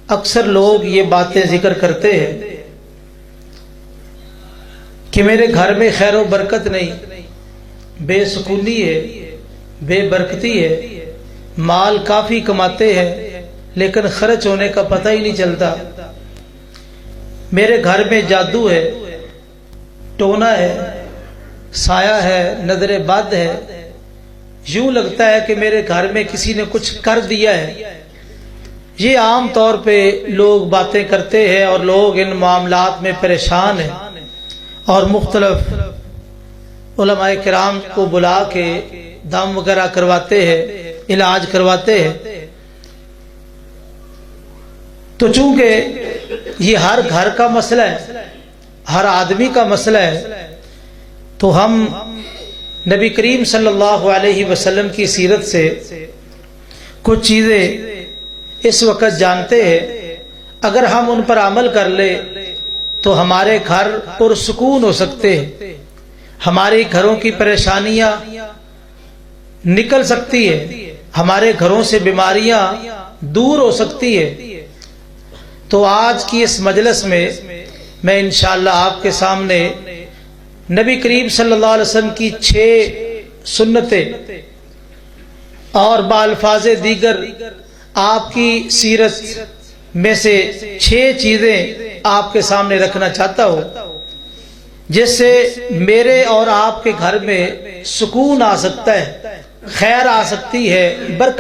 اکثر لوگ یہ باتیں ذکر کرتے ہیں کہ میرے گھر میں خیر و برکت نہیں، بے سکونی ہے، بے برکتی ہے، مال کافی کماتے ہیں لیکن خرچ ہونے کا پتہ ہی نہیں چلتا، میرے گھر میں جادو ہے، ٹونا ہے، سایہ ہے، نظر بد ہے، یوں لگتا ہے کہ میرے گھر میں کسی نے کچھ کر دیا ہے۔ یہ عام طور پہ لوگ باتیں کرتے ہیں اور لوگ ان معاملات میں پریشان ہیں اور مختلف علماء کرام کو بلا کے دم وغیرہ کرواتے ہیں، علاج کرواتے ہیں۔ تو چونکہ یہ ہر گھر کا مسئلہ ہے، ہر آدمی کا مسئلہ ہے، تو ہم نبی کریم صلی اللہ علیہ وسلم کی سیرت سے کچھ چیزیں اس وقت جانتے ہیں، اگر ہم ان پر عمل کر لیں تو ہمارے گھر پرسکون ہو سکتے ہیں، ہمارے گھروں کی پریشانیاں نکل سکتی ہے، ہمارے گھروں سے بیماریاں دور ہو سکتی ہے۔ تو آج کی اس مجلس میں انشاءاللہ آپ کے سامنے نبی کریم صلی اللہ علیہ وسلم کی 6 سنتیں اور بالفاظ دیگر آپ کی سیرت میں سے 6 چیزیں آپ کے سامنے رکھنا چاہتا ہوں، جس سے میرے اور آپ کے گھر میں سکون آ سکتا ہے، خیر آ سکتی ہے، برکت